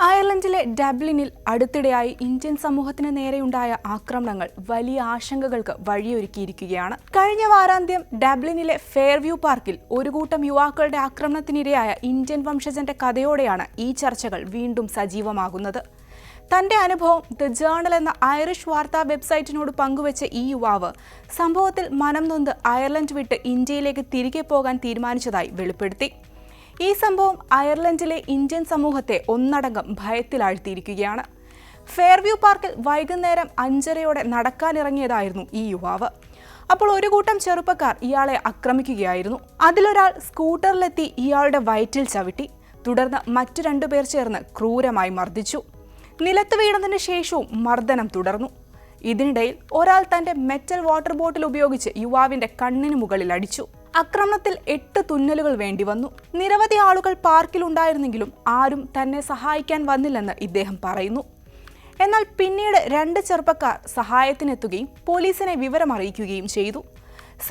അയർലൻഡിലെ ഡബ്ലിനിൽ അടുത്തിടെയായി Indian സമൂഹത്തിന് നേരെയുണ്ടായ ആക്രമണങ്ങൾ വലിയ ആശങ്കകൾക്ക് വഴിയൊരുക്കിയിരിക്കുകയാണ്. കഴിഞ്ഞ വാരാന്ത്യം ഡബ്ലിനിലെ ഫെയർവ്യൂ പാർക്കിൽ ഒരു കൂട്ടം യുവാക്കളുടെ ആക്രമണത്തിനിരയായ ഇന്ത്യൻ വംശജന്റെ കഥയോടെയാണ് ഈ ചർച്ചകൾ വീണ്ടും സജീവമാകുന്നത്. തന്റെ അനുഭവം ദ ജേണൽ എന്ന ഐറിഷ് വാർത്താ വെബ്സൈറ്റിനോട് പങ്കുവച്ച ഈ യുവാവ് സംഭവത്തിൽ മനം നൊന്ത് അയർലൻഡ് വിട്ട് ഇന്ത്യയിലേക്ക് തിരികെ പോകാൻ തീരുമാനിച്ചതായി വെളിപ്പെടുത്തി. ഈ സംഭവം അയർലൻഡിലെ ഇന്ത്യൻ സമൂഹത്തെ ഒന്നടങ്കം ഭയത്തിലാഴ്ത്തിയിരിക്കുകയാണ്. ഫെയർവ്യൂ പാർക്കിൽ വൈകുന്നേരം 5:30 നടക്കാനിറങ്ങിയതായിരുന്നു ഈ യുവാവ്. അപ്പോൾ ഒരു കൂട്ടം ചെറുപ്പക്കാർ ഇയാളെ ആക്രമിക്കുകയായിരുന്നു. അതിലൊരാൾ സ്കൂട്ടറിലെത്തി ഇയാളുടെ വയറ്റിൽ ചവിട്ടി. തുടർന്ന് മറ്റു 2 പേർ ചേർന്ന് ക്രൂരമായി മർദ്ദിച്ചു. നിലത്ത് വീണതിന് ശേഷവും മർദ്ദനം തുടർന്നു. ഇതിനിടയിൽ ഒരാൾ തന്റെ മെറ്റൽ വാട്ടർ ബോട്ടിൽ ഉപയോഗിച്ച് യുവാവിന്റെ കണ്ണിന് മുകളിൽ അടിച്ചു. ആക്രമണത്തിൽ 8 തുന്നലുകൾ വേണ്ടിവന്നു. നിരവധി ആളുകൾ പാർക്കിലുണ്ടായിരുന്നെങ്കിലും ആരും തന്നെ സഹായിക്കാൻ വന്നില്ലെന്ന് ഇദ്ദേഹം പറയുന്നു. എന്നാൽ പിന്നീട് 2 ചെറുപ്പക്കാർ സഹായത്തിനെത്തുകയും പോലീസിനെ വിവരമറിയിക്കുകയും ചെയ്തു.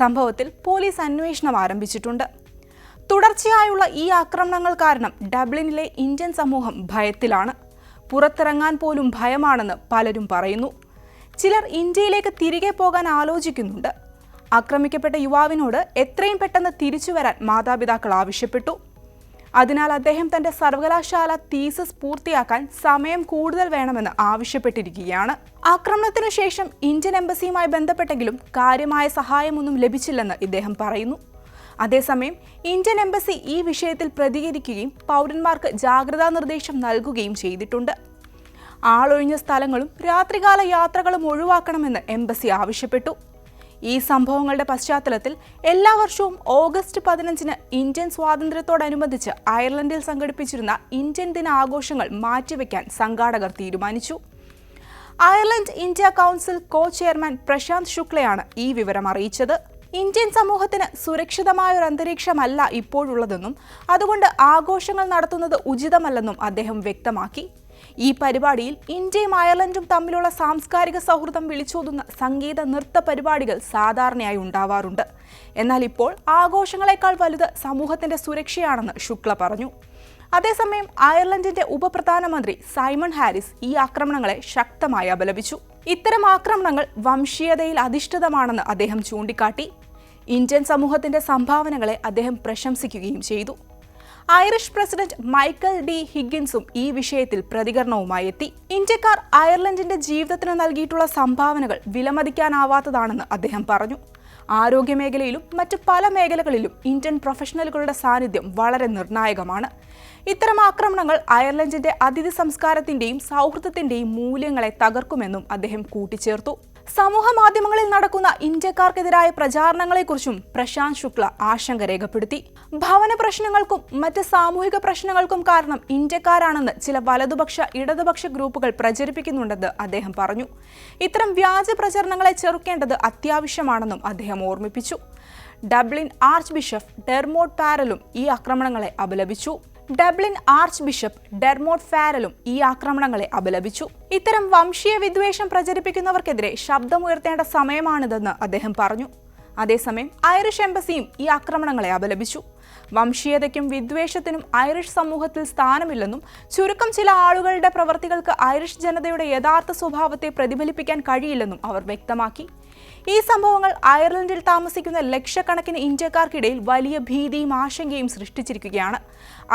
സംഭവത്തിൽ പോലീസ് അന്വേഷണം ആരംഭിച്ചിട്ടുണ്ട്. തുടർച്ചയായുള്ള ഈ ആക്രമണങ്ങൾ കാരണം ഡബ്ലിനിലെ ഇന്ത്യൻ സമൂഹം ഭയത്തിലാണ്. പുറത്തിറങ്ങാൻ പോലും ഭയമാണെന്ന് പലരും പറയുന്നു. ചിലർ ഇന്ത്യയിലേക്ക് തിരികെ പോകാൻ ആലോചിക്കുന്നുണ്ട്. ആക്രമിക്കപ്പെട്ട യുവാവിനോട് എത്രയും പെട്ടെന്ന് തിരിച്ചു വരാൻ മാതാപിതാക്കൾ ആവശ്യപ്പെട്ടു. അതിനാൽ അദ്ദേഹം തന്റെ സർവകലാശാല തീസിസ് പൂർത്തിയാക്കാൻ സമയം കൂടുതൽ വേണമെന്ന് ആവശ്യപ്പെട്ടിരിക്കുകയാണ്. ആക്രമണത്തിനു ശേഷം ഇന്ത്യൻ എംബസിയുമായി ബന്ധപ്പെട്ടെങ്കിലും കാര്യമായ സഹായമൊന്നും ലഭിച്ചില്ലെന്ന് ഇദ്ദേഹം പറയുന്നു. അതേസമയം ഇന്ത്യൻ എംബസി ഈ വിഷയത്തിൽ പ്രതികരിക്കുകയും പൗരന്മാർക്ക് ജാഗ്രതാ നിർദ്ദേശം നൽകുകയും ചെയ്തിട്ടുണ്ട്. ആളൊഴിഞ്ഞ സ്ഥലങ്ങളും രാത്രികാല യാത്രകളും ഒഴിവാക്കണമെന്ന് എംബസി ആവശ്യപ്പെട്ടു. ഈ സംഭവങ്ങളുടെ പശ്ചാത്തലത്തിൽ എല്ലാ വർഷവും ഓഗസ്റ്റ് 15-ന് ഇന്ത്യൻ സ്വാതന്ത്ര്യത്തോടനുബന്ധിച്ച് അയർലൻഡിൽ സംഘടിപ്പിച്ചിരുന്ന ഇന്ത്യൻ ദിന ആഘോഷങ്ങൾ മാറ്റിവെക്കാൻ സംഘാടകർ തീരുമാനിച്ചു. Ireland India council co chairman Prashant ശുക്ലയാണ് ഈ വിവരം അറിയിച്ചത്. ഇന്ത്യൻ സമൂഹത്തിന് സുരക്ഷിതമായ ഒരു അന്തരീക്ഷമല്ല ഇപ്പോഴുള്ളതെന്നും അതുകൊണ്ട് ആഘോഷങ്ങൾ നടത്തുന്നത് ഉചിതമല്ലെന്നും അദ്ദേഹം വ്യക്തമാക്കി. ഈ പരിപാടിയിൽ ഇന്ത്യയും അയർലൻഡും തമ്മിലുള്ള സാംസ്കാരിക സൗഹൃദം വിളിച്ചോതുന്ന സംഗീത നൃത്ത പരിപാടികൾ സാധാരണയായി ഉണ്ടാവാറുണ്ട്. എന്നാൽ ഇപ്പോൾ ആഘോഷങ്ങളെക്കാൾ വലുത് സമൂഹത്തിന്റെ സുരക്ഷയാണെന്ന് ശുക്ല പറഞ്ഞു. അതേസമയം അയർലൻഡിന്റെ ഉപപ്രധാനമന്ത്രി സൈമൺ ഹാരിസ് ഈ ആക്രമണങ്ങളെ ശക്തമായി അപലപിച്ചു. ഇത്തരം ആക്രമണങ്ങൾ വംശീയതയിൽ അധിഷ്ഠിതമാണെന്ന് അദ്ദേഹം ചൂണ്ടിക്കാട്ടി. ഇന്ത്യൻ സമൂഹത്തിന്റെ സംഭാവനകളെ അദ്ദേഹം പ്രശംസിക്കുകയും ചെയ്തു. ഐറിഷ് പ്രസിഡന്റ് മൈക്കൽ ഡി ഹിഗിൻസും ഈ വിഷയത്തിൽ പ്രതികരണവുമായി എത്തി. ഇന്ത്യക്കാർ അയർലൻഡിന്റെ ജീവിതത്തിന് നൽകിയിട്ടുള്ള സംഭാവനകൾ വിലമതിക്കാനാവാത്തതാണെന്ന് അദ്ദേഹം പറഞ്ഞു. ആരോഗ്യമേഖലയിലും മറ്റു പല മേഖലകളിലും ഇന്ത്യൻ പ്രൊഫഷണലുകളുടെ സാന്നിധ്യം വളരെ നിർണായകമാണ്. ഇത്തരം ആക്രമണങ്ങൾ അയർലൻഡിന്റെ അതിഥി സംസ്കാരത്തിന്റെയും സൗഹൃദത്തിന്റെയും മൂല്യങ്ങളെ തകർക്കുമെന്നും അദ്ദേഹം കൂട്ടിച്ചേർത്തു. സമൂഹ മാധ്യമങ്ങളിൽ നടക്കുന്ന ഇന്ത്യക്കാർക്കെതിരായ പ്രചാരണങ്ങളെക്കുറിച്ചും പ്രശാന്ത് ശുക്ല ആശങ്ക രേഖപ്പെടുത്തി. ഭവന പ്രശ്നങ്ങൾക്കും മറ്റ് സാമൂഹിക പ്രശ്നങ്ങൾക്കും കാരണം ഇന്ത്യക്കാരാണെന്ന് ചില വലതുപക്ഷ ഇടതുപക്ഷ ഗ്രൂപ്പുകൾ പ്രചരിപ്പിക്കുന്നുണ്ടെന്ന് അദ്ദേഹം പറഞ്ഞു. ഇത്തരം വ്യാജ പ്രചരണങ്ങളെ ചെറുക്കേണ്ടത് അത്യാവശ്യമാണെന്നും അദ്ദേഹം ഓർമ്മിപ്പിച്ചു. ഡബ്ലിൻ ആർച്ച് ബിഷപ്പ് ഡെർമോട്ട് ഫാരലും ഈ ആക്രമണങ്ങളെ അപലപിച്ചു. ഇത്തരം വംശീയ വിദ്വേഷം പ്രചരിപ്പിക്കുന്നവർക്കെതിരെ ശബ്ദമുയർത്തേണ്ട സമയമാണിതെന്ന് അദ്ദേഹം പറഞ്ഞു. അതേസമയം ഐറിഷ് എംബസിയും ഈ ആക്രമണങ്ങളെ അപലപിച്ചു. വംശീയതയ്ക്കും വിദ്വേഷത്തിനും ഐറിഷ് സമൂഹത്തിൽ സ്ഥാനമില്ലെന്നും ചുരുക്കം ചില ആളുകളുടെ പ്രവർത്തികൾക്ക് ഐറിഷ് ജനതയുടെ യഥാർത്ഥ സ്വഭാവത്തെ പ്രതിഫലിപ്പിക്കാൻ കഴിയില്ലെന്നും അവർ വ്യക്തമാക്കി. ഈ സംഭവങ്ങൾ അയർലൻഡിൽ താമസിക്കുന്ന ലക്ഷക്കണക്കിന് ഇന്ത്യക്കാർക്കിടയിൽ വലിയ ഭീതിയും ആശങ്കയും സൃഷ്ടിച്ചിരിക്കുകയാണ്.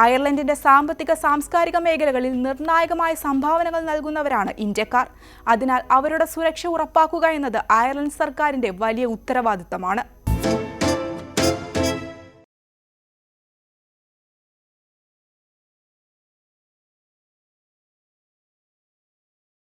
അയർലൻഡിന്റെ സാമ്പത്തിക സാംസ്കാരിക മേഖലകളിൽ നിർണായകമായ സംഭാവനകൾ നൽകുന്നവരാണ് ഇന്ത്യക്കാർ. അതിനാൽ അവരുടെ സുരക്ഷ ഉറപ്പാക്കുക എന്നത് അയർലൻഡ് സർക്കാരിന്റെ വലിയ ഉത്തരവാദിത്തമാണ്.